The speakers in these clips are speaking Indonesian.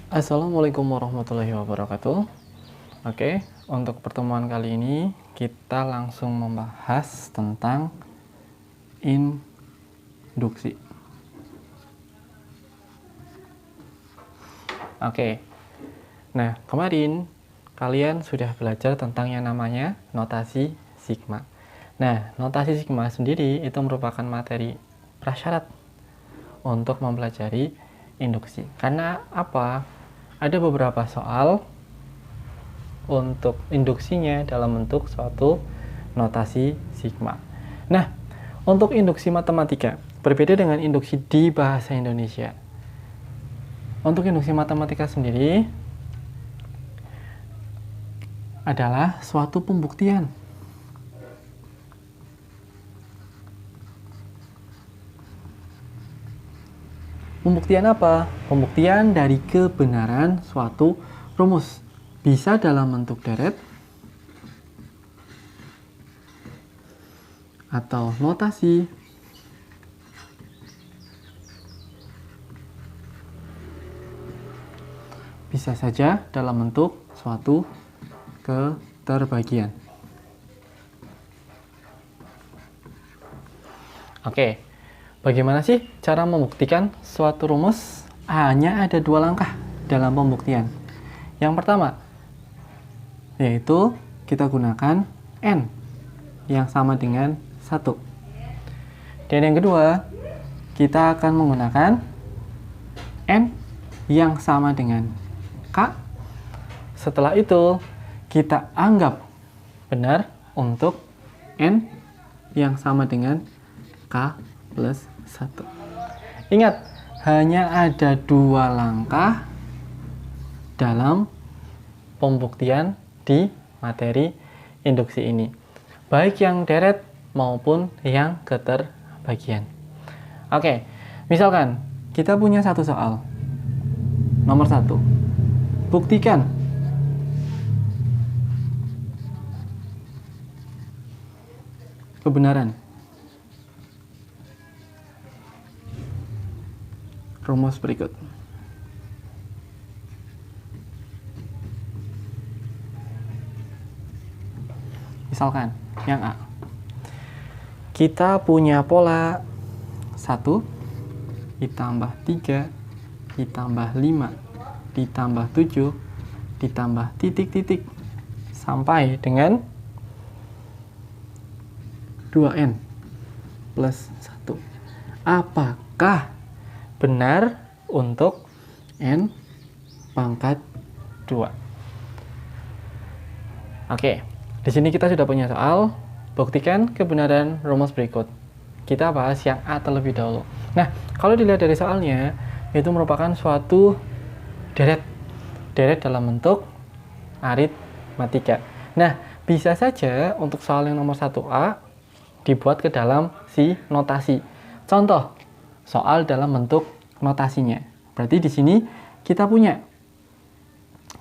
Assalamualaikum warahmatullahi wabarakatuh. Oke, untuk pertemuan kali ini kita langsung membahas tentang induksi. Oke, nah kemarin kalian sudah belajar tentang yang namanya notasi sigma. Nah, notasi sigma sendiri itu merupakan materi prasyarat untuk mempelajari induksi. Karena apa? Ada beberapa soal untuk induksinya dalam bentuk suatu notasi sigma. Nah, untuk induksi matematika berbeda dengan induksi di bahasa Indonesia. Untuk induksi matematika sendiri adalah suatu pembuktian. Pembuktian apa? Pembuktian dari kebenaran suatu rumus. Bisa dalam bentuk deret atau notasi, bisa saja dalam bentuk suatu keterbagian. Oke, bagaimana sih cara membuktikan suatu rumus? Hanya ada dua langkah dalam pembuktian. Yang pertama, yaitu kita gunakan N yang sama dengan 1. Dan yang kedua, kita akan menggunakan N yang sama dengan K. Setelah itu, kita anggap benar untuk N yang sama dengan K plus 1. Ingat, hanya ada dua langkah dalam pembuktian di materi induksi ini, baik yang deret maupun yang keterbagian. Oke, misalkan kita punya satu soal. Nomor 1. Buktikan kebenaran rumus berikut. Misalkan yang A, kita punya pola 1 ditambah 3 ditambah 5 ditambah 7 ditambah titik-titik sampai dengan 2N plus 1. Apakah benar untuk N pangkat 2? Oke. Di sini kita sudah punya soal, buktikan kebenaran rumus berikut. Kita bahas yang A terlebih dahulu. Nah, kalau dilihat dari soalnya, itu merupakan suatu deret dalam bentuk aritmatika. Nah, bisa saja untuk soal yang nomor 1A dibuat ke dalam si notasi. Contoh, soal dalam bentuk notasinya. Berarti di sini kita punya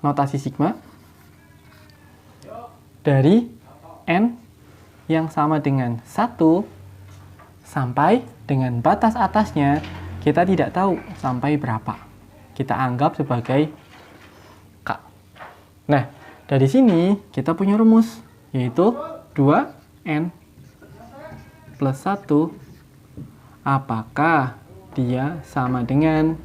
notasi sigma dari N yang sama dengan 1 sampai dengan batas atasnya kita tidak tahu sampai berapa. Kita anggap sebagai K. Nah, dari sini kita punya rumus, yaitu 2N plus 1. Apakah dia sama dengan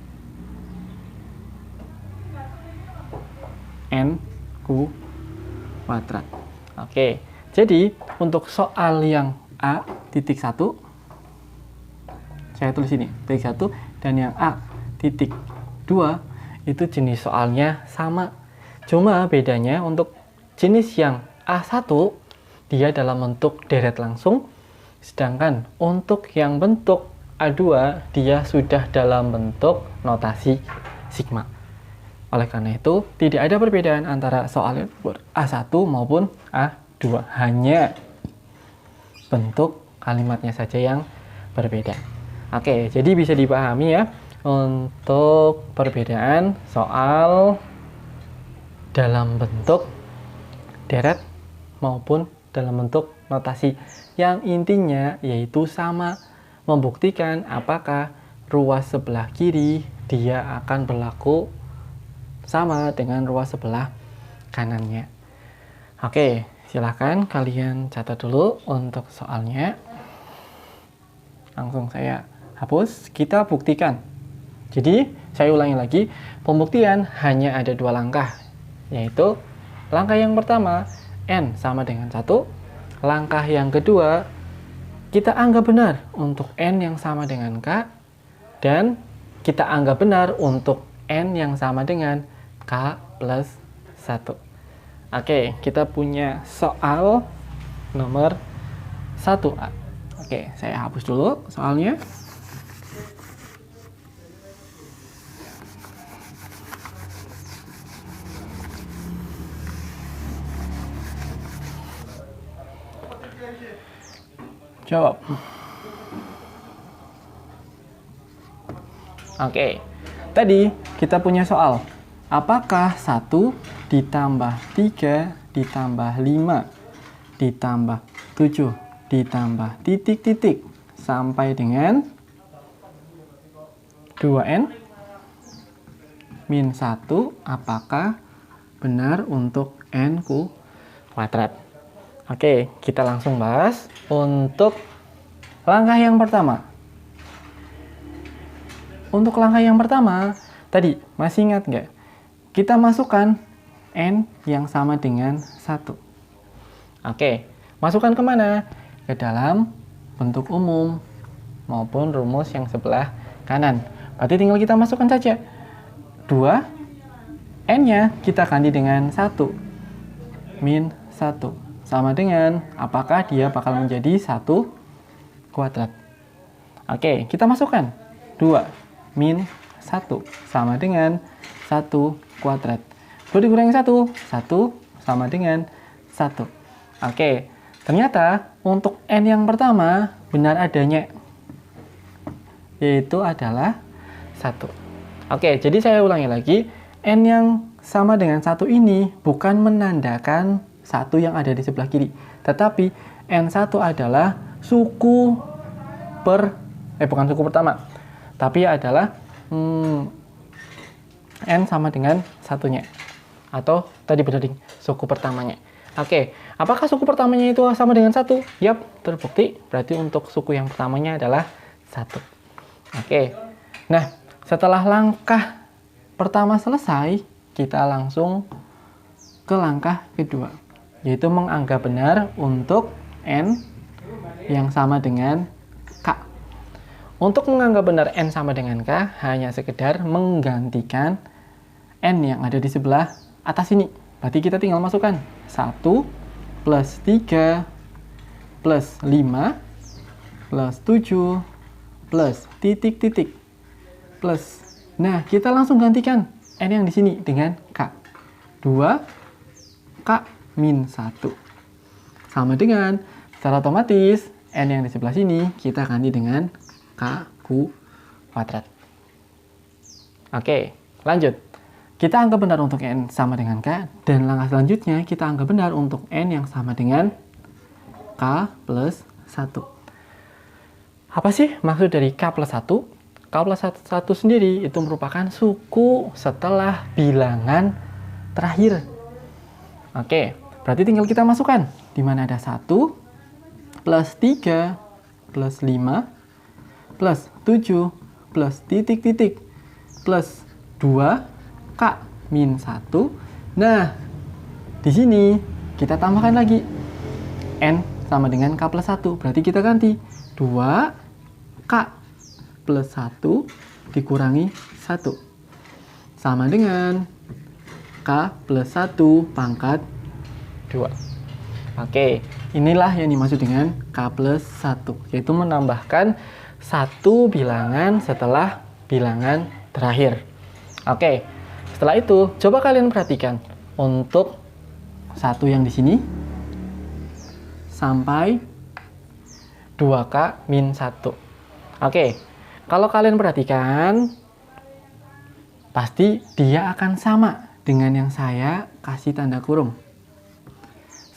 N kuadrat? Oke, jadi untuk soal yang A titik 1, saya tulis ini titik 1, dan yang A titik 2 itu jenis soalnya sama. Cuma bedanya untuk jenis yang A1 dia dalam bentuk deret langsung, sedangkan untuk yang bentuk A2 dia sudah dalam bentuk notasi sigma. Oleh karena itu, tidak ada perbedaan antara soal A1 maupun A2. Hanya bentuk kalimatnya saja yang berbeda. Oke, jadi bisa dipahami ya untuk perbedaan soal dalam bentuk deret maupun dalam bentuk notasi. Yang intinya yaitu sama, membuktikan apakah ruas sebelah kiri dia akan berlaku sama dengan ruas sebelah kanannya. Oke, silahkan kalian catat dulu untuk soalnya. Langsung saya hapus, kita buktikan. Jadi, saya ulangi lagi, pembuktian hanya ada 2 langkah, yaitu langkah yang pertama, N sama dengan 1. Langkah yang kedua, kita anggap benar untuk N yang sama dengan K, dan kita anggap benar untuk N yang sama dengan K plus 1. Oke, kita punya soal nomor 1A. Oke, saya hapus dulu soalnya. Jawab. Oke, tadi kita punya soal. Apakah 1 ditambah 3 ditambah 5 ditambah 7 ditambah titik-titik sampai dengan 2N min 1, apakah benar untuk N kuadrat? Oke, kita langsung bahas untuk langkah yang pertama. Untuk langkah yang pertama, tadi masih ingat nggak? Kita masukkan N yang sama dengan 1. Oke, masukkan kemana? Ke dalam bentuk umum maupun rumus yang sebelah kanan. Berarti tinggal kita masukkan saja. 2, N-nya kita ganti dengan 1 min 1. Sama dengan, apakah dia bakal menjadi 1 kuadrat? Oke, kita masukkan 2 min 1 sama dengan 1 kuadrat. 2 dikurangi 1, 1 sama dengan 1. Oke, ternyata untuk N yang pertama benar adanya, yaitu adalah 1. Oke, jadi saya ulangi lagi, N yang sama dengan 1 ini bukan menandakan 1 yang ada di sebelah kiri, tetapi N1 adalah suku bukan suku pertama, tapi adalah N sama dengan 1-nya, atau tadi benar suku pertamanya. Oke, apakah suku pertamanya itu sama dengan 1? Yap, terbukti. Berarti untuk suku yang pertamanya adalah 1. Oke, nah setelah langkah pertama selesai, kita langsung ke langkah kedua, yaitu menganggap benar untuk N yang sama dengan K. Untuk menganggap benar N sama dengan K, hanya sekedar menggantikan N yang ada di sebelah atas ini. Berarti kita tinggal masukkan 1 plus 3 plus 5 plus 7 plus titik-titik plus. Nah, kita langsung gantikan N yang di sini dengan K. 2 K min 1 sama dengan, secara otomatis N yang di sebelah sini kita ganti dengan K kuadrat. Oke, lanjut. Kita anggap benar untuk N sama dengan K, dan langkah selanjutnya kita anggap benar untuk N yang sama dengan K plus 1. Apa sih maksud dari K plus 1? K plus 1 sendiri itu merupakan suku setelah bilangan terakhir. Oke, berarti tinggal kita masukkan, di mana ada 1 plus 3 plus 5 plus 7 plus titik-titik plus 2 K min 1. Nah, di sini kita tambahkan lagi N sama dengan K plus 1. Berarti kita ganti 2 K plus 1 dikurangi 1 sama dengan K plus 1 pangkat 2. Oke, inilah yang dimaksud dengan K plus 1, yaitu menambahkan satu bilangan setelah bilangan terakhir. Oke, setelah itu coba kalian perhatikan untuk 1 yang di sini sampai 2K min 1. Oke, kalau kalian perhatikan pasti dia akan sama dengan yang saya kasih tanda kurung.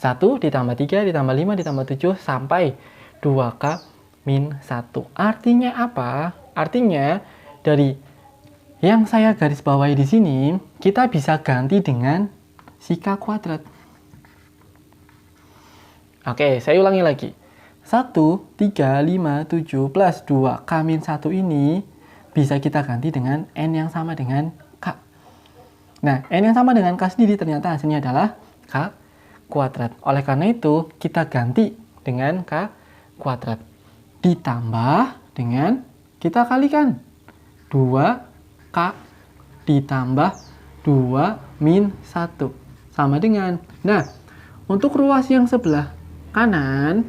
1 ditambah 3 ditambah 5 ditambah 7 sampai 2K min 1. Artinya apa? Artinya dari Yang saya garis bawahi di sini, kita bisa ganti dengan si K kuadrat. Oke, saya ulangi lagi. 1, 3, 5, 7 plus 2 K min 1 ini bisa kita ganti dengan N yang sama dengan K. Nah, N yang sama dengan K sendiri ternyata hasilnya adalah K kuadrat. Oleh karena itu, kita ganti dengan K kuadrat. Ditambah dengan, kita kalikan. 2K ditambah 2 min 1. Sama dengan. Nah, untuk ruas yang sebelah kanan,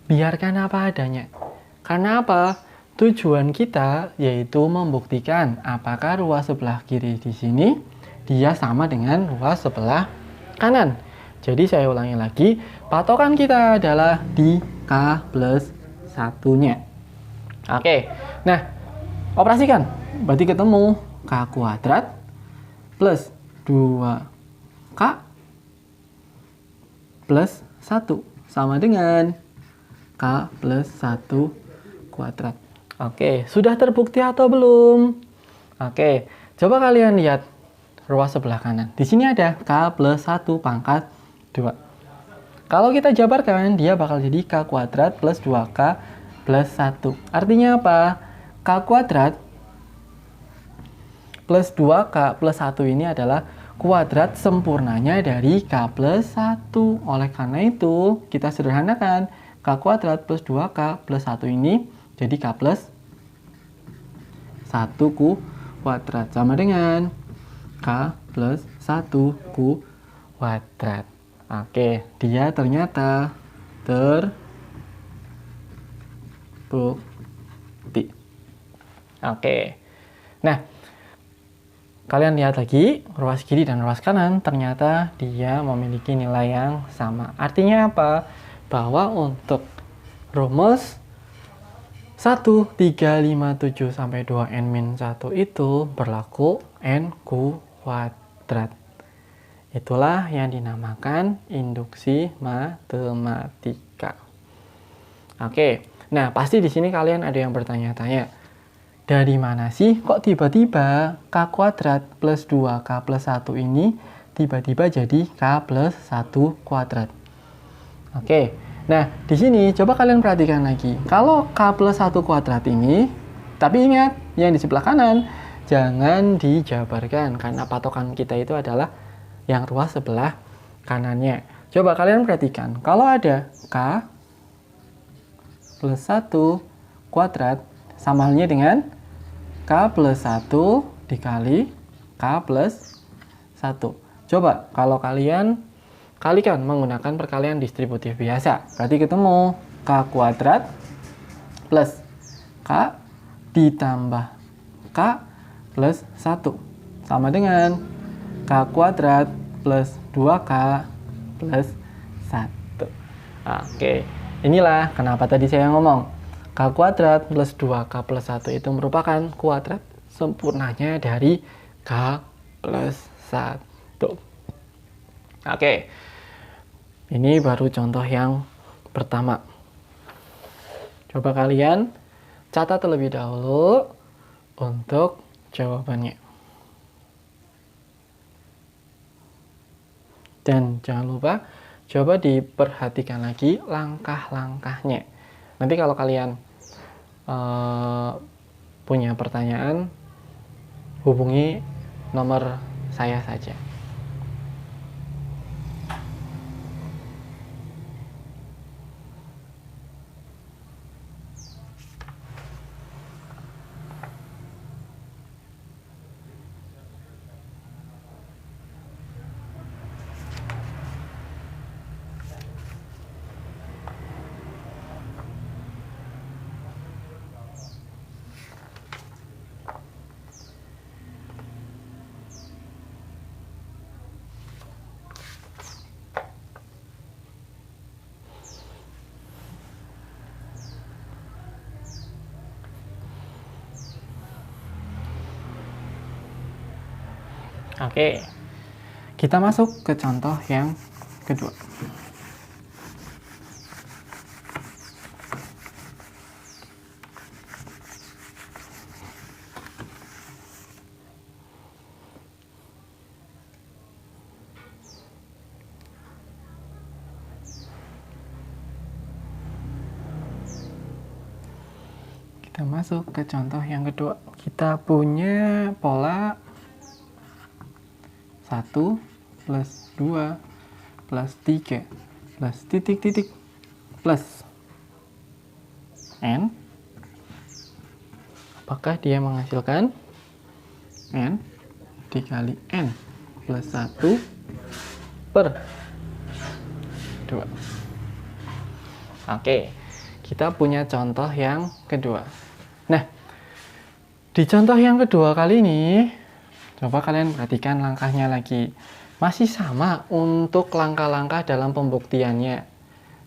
biarkan apa adanya. Karena apa? Tujuan kita yaitu membuktikan apakah ruas sebelah kiri di sini dia sama dengan ruas sebelah kanan. Jadi saya ulangi lagi, patokan kita adalah di K plus 1-nya. Oke, nah operasikan. Berarti ketemu K kuadrat plus 2K plus 1 sama dengan K plus 1 kuadrat. Oke, sudah terbukti atau belum? Oke, coba kalian lihat ruas sebelah kanan. Di sini ada K plus 1 pangkat 2. Kalau kita jabarkan, dia bakal jadi K kuadrat plus 2K plus 1. Artinya apa? K kuadrat plus 2K plus 1 ini adalah kuadrat sempurnanya dari K plus 1. Oleh karena itu, kita sederhanakan. K kuadrat plus 2K plus 1 ini jadi K plus 1 kuadrat. Sama dengan K plus 1 kuadrat. Oke, dia ternyata terbukti. Oke. Nah, kalian lihat lagi, ruas kiri dan ruas kanan ternyata dia memiliki nilai yang sama. Artinya apa? Bahwa untuk rumus 1, 3, 5, 7, sampai 2N-1 itu berlaku N kuadrat. Itulah yang dinamakan induksi matematika. Oke, nah pasti di sini kalian ada yang bertanya-tanya, dari mana sih kok tiba-tiba K kuadrat plus 2K plus 1 ini tiba-tiba jadi K plus 1 kuadrat? Oke, nah di sini coba kalian perhatikan lagi. Kalau K plus 1 kuadrat ini, tapi ingat yang di sebelah kanan jangan dijabarkan karena patokan kita itu adalah yang ruas sebelah kanannya. Coba kalian perhatikan, kalau ada K plus 1 kuadrat sama halnya dengan K plus 1 dikali K plus 1. Coba kalau kalian kalikan menggunakan perkalian distributif biasa. Berarti ketemu K kuadrat plus K ditambah K plus 1. Sama dengan K kuadrat plus 2K plus 1. Oke, inilah kenapa tadi saya ngomong K kuadrat plus 2K plus 1 itu merupakan kuadrat sempurnanya dari K plus 1. Oke, ini baru contoh yang pertama. Coba kalian catat terlebih dahulu untuk jawabannya. Dan jangan lupa coba diperhatikan lagi langkah-langkahnya. Nanti kalau kalian punya pertanyaan, hubungi nomor saya saja. Oke, kita masuk ke contoh yang kedua. Kita masuk ke contoh yang kedua. Kita punya pola 1 plus 2 plus 3 plus titik-titik plus N. Apakah dia menghasilkan N dikali N plus 1 per 2. Oke, kita punya contoh yang kedua. Nah, di contoh yang kedua kali ini, coba kalian perhatikan langkahnya lagi. Masih sama untuk langkah-langkah dalam pembuktiannya,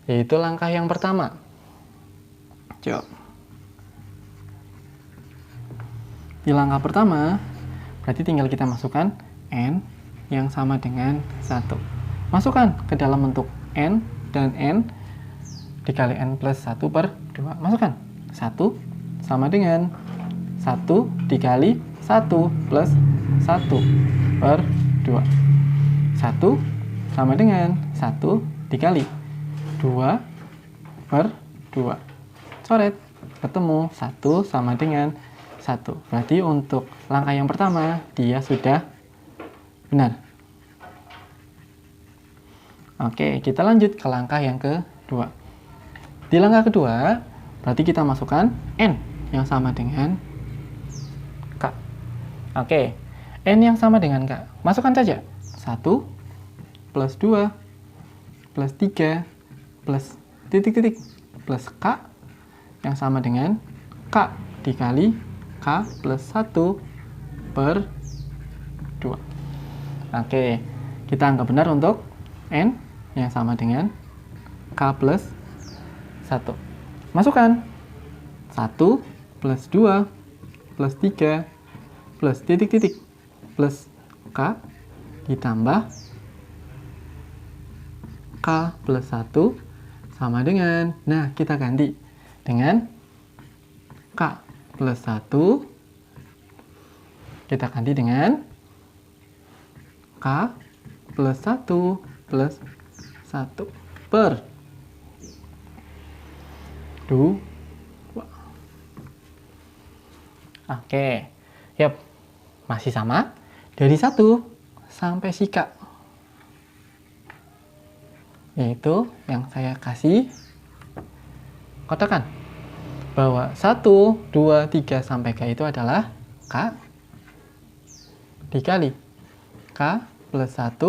yaitu langkah yang pertama. Coba. Di langkah pertama, berarti tinggal kita masukkan N yang sama dengan 1. Masukkan ke dalam bentuk N dan N dikali N plus 1 per 2. Masukkan. 1 sama dengan 1 dikali 1 plus 1 per 2. 1 sama dengan 1 dikali 2 per 2. Coret. Ketemu 1 sama dengan 1. Berarti untuk langkah yang pertama, dia sudah benar. Oke, kita lanjut ke langkah yang kedua. Di langkah kedua, berarti kita masukkan N yang sama dengan K. Oke, N yang sama dengan K. Masukkan saja. 1 plus 2 plus 3 plus titik-titik plus K yang sama dengan K dikali K plus 1 per 2. Oke, kita anggap benar untuk N yang sama dengan K plus 1. Masukkan 1 plus 2 plus 3 plus titik-titik plus K ditambah K plus 1 sama dengan, nah kita ganti dengan K plus 1, kita ganti dengan K plus 1 plus 1 per 2. Oke, yap, masih sama dari 1 sampai si K, yaitu yang saya kasih kotakan bahwa 1, 2, 3 sampai K itu adalah K dikali K plus 1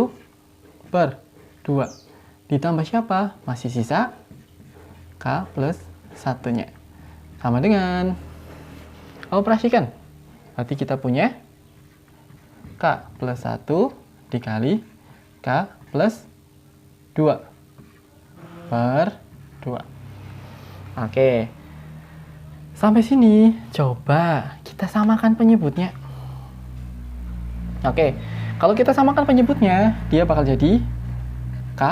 per 2 ditambah siapa? Masih sisa K plus 1-nya sama dengan, operasikan, berarti kita punya K plus 1 dikali K plus 2 per 2. Oke, sampai sini coba kita samakan penyebutnya. Oke, kalau kita samakan penyebutnya, dia bakal jadi K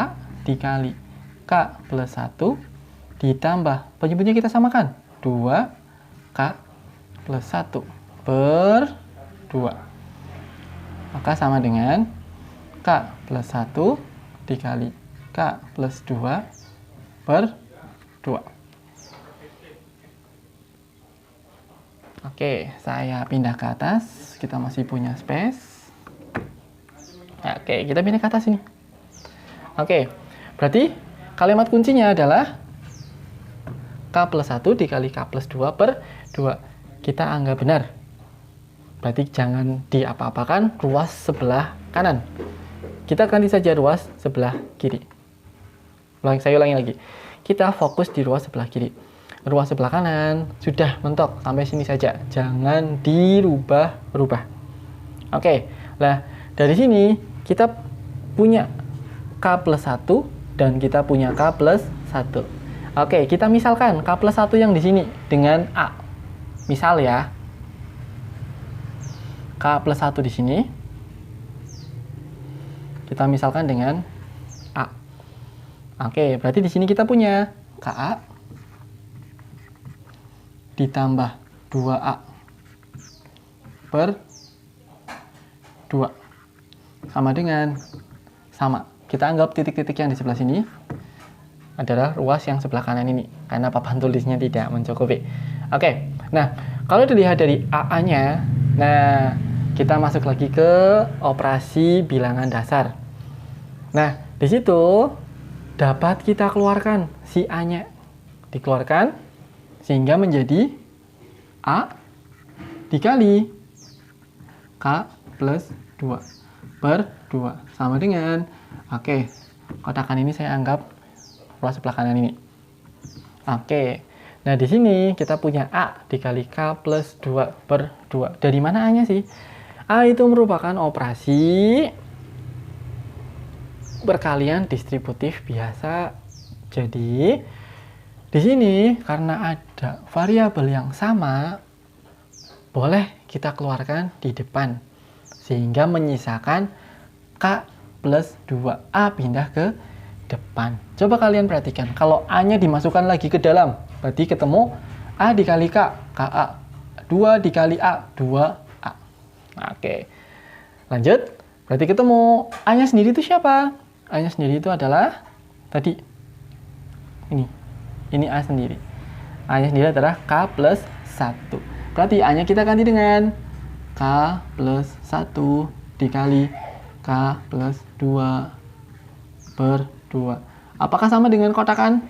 dikali K plus 1 ditambah penyebutnya kita samakan 2K plus 1 per 2. Maka sama dengan K plus 1 dikali K plus 2 per 2. Oke, saya pindah ke atas. Kita masih punya space. Oke, kita pindah ke atas ini. Oke, berarti kalimat kuncinya adalah K plus 1 dikali K plus 2 per 2. Kita anggap benar. Berarti jangan diapa-apakan ruas sebelah kanan. Kita ganti saja ruas sebelah kiri. Saya ulangi lagi. Kita fokus di ruas sebelah kiri. Ruas sebelah kanan sudah mentok. Sampai sini saja. Jangan dirubah-rubah. Oke. Nah, dari sini kita punya K plus 1 dan kita punya K plus 1. Oke, kita misalkan K plus 1 yang di sini dengan A. Misal ya. K plus 1 di sini. Kita misalkan dengan A. Oke, berarti di sini kita punya KA ditambah 2A per 2. Sama dengan, sama. Kita anggap titik-titik yang di sebelah sini adalah ruas yang sebelah kanan ini, karena papan tulisnya tidak mencukupi. Oke, Nah, kalau dilihat dari AA-nya, nah kita masuk lagi ke operasi bilangan dasar. Nah, di situ dapat kita keluarkan si A-nya. Dikeluarkan sehingga menjadi A dikali K plus 2 per 2 sama dengan, oke, kotakan ini saya anggap ruas sebelah kanan ini. Oke, nah di sini kita punya A dikali K plus 2 per 2. Dari mana A-nya sih? A itu merupakan operasi perkalian distributif biasa. Jadi di sini karena ada variabel yang sama, boleh kita keluarkan di depan sehingga menyisakan K plus 2A pindah ke depan. Coba kalian perhatikan, kalau A-nya dimasukkan lagi ke dalam, berarti ketemu A dikali K, KA. 2 dikali A, 2A. Oke, lanjut. Berarti ketemu A-nya sendiri itu siapa? A-nya sendiri itu adalah tadi ini A sendiri. A-nya sendiri adalah K plus 1. Berarti A-nya kita ganti dengan K plus 1 dikali K plus 2 per 2. Apakah sama dengan kotakan?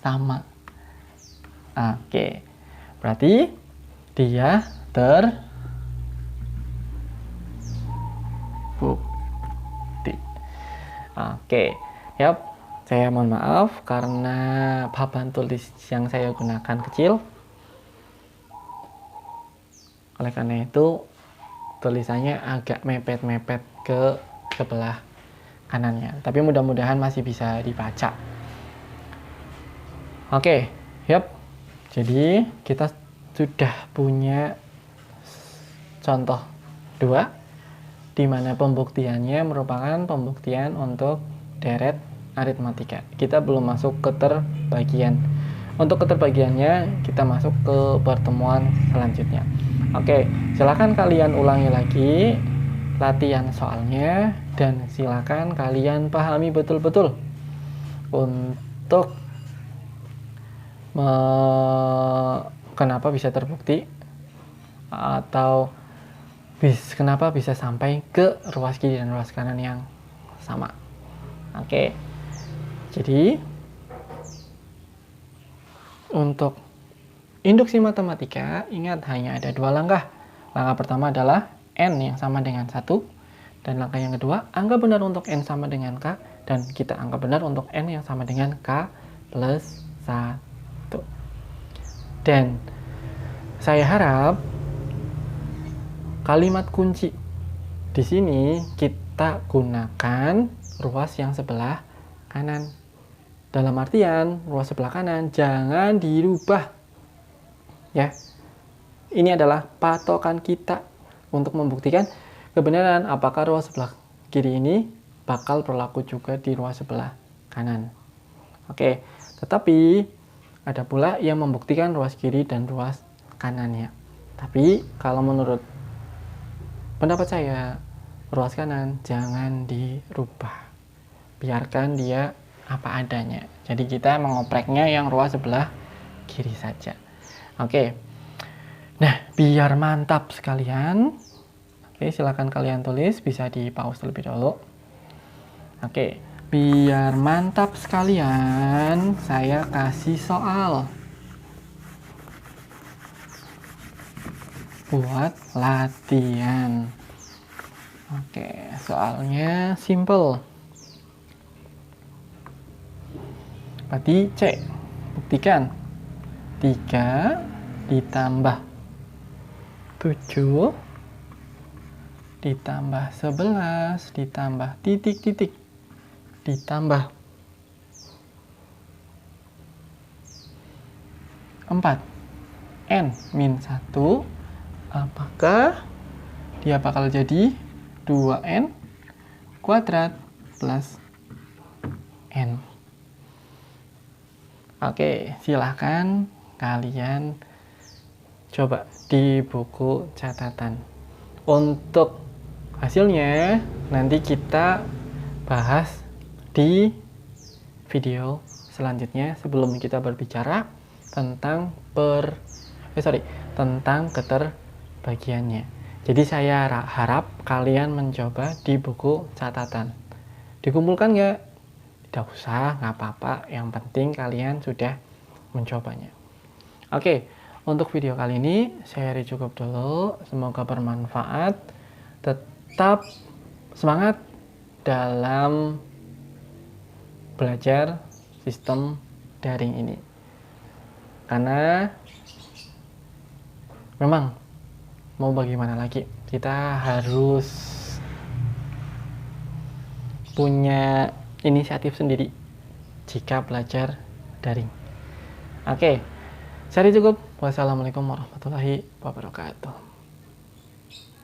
Sama. Oke. Berarti dia terbukti. Oke. Yap. Saya mohon maaf karena papan tulis yang saya gunakan kecil. Oleh karena itu tulisannya agak mepet-mepet ke sebelah kanannya. Tapi mudah-mudahan masih bisa dibaca. Oke, yap. Jadi kita sudah punya contoh 2 di mana pembuktiannya merupakan pembuktian untuk deret aritmatika. Kita belum masuk ke keterbagian. Untuk keterbagiannya kita masuk ke pertemuan selanjutnya. Oke, silakan kalian ulangi lagi latihan soalnya dan silakan kalian pahami betul-betul untuk kenapa bisa terbukti atau kenapa bisa sampai ke ruas kiri dan ruas kanan yang sama. Oke, jadi untuk induksi matematika, ingat hanya ada 2 langkah. Langkah pertama adalah N yang sama dengan 1. Dan langkah yang kedua, anggap benar untuk N sama dengan K. Dan kita anggap benar untuk N yang sama dengan K plus 1. Dan saya harap kalimat kunci di sini kita gunakan ruas yang sebelah kanan. Dalam artian, ruas sebelah kanan jangan dirubah. Ya, ini adalah patokan kita untuk membuktikan kebenaran apakah ruas sebelah kiri ini bakal berlaku juga di ruas sebelah kanan. Oke, tetapi ada pula yang membuktikan ruas kiri dan ruas kanannya. Tapi kalau menurut pendapat saya, ruas kanan jangan dirubah. Biarkan dia apa adanya. Jadi kita mengopreknya yang ruas sebelah kiri saja. Oke. Nah, biar mantap sekalian. Oke, silakan kalian tulis, bisa di pause terlebih dahulu. Oke, biar mantap sekalian, saya kasih soal buat latihan. Oke, soalnya simple. Berarti C, buktikan 3 ditambah 7 ditambah 11 ditambah titik-titik ditambah 4 N min 1, apakah dia bakal jadi 2N kuadrat plus N. Oke, silahkan kalian coba di buku catatan. Untuk hasilnya nanti kita bahas di video selanjutnya. Sebelum kita berbicara, tentang tentang keterbagiannya. Jadi saya harap kalian mencoba di buku catatan. Dikumpulkan nggak? Tidak usah, nggak apa-apa. Yang penting kalian sudah mencobanya. Oke, untuk video kali ini saya cukup dulu. Semoga bermanfaat. Tetap semangat dalam belajar sistem daring ini. Karena memang mau bagaimana lagi, kita harus punya inisiatif sendiri jika belajar daring. Oke, saya cukup. Wassalamualaikum warahmatullahi wabarakatuh.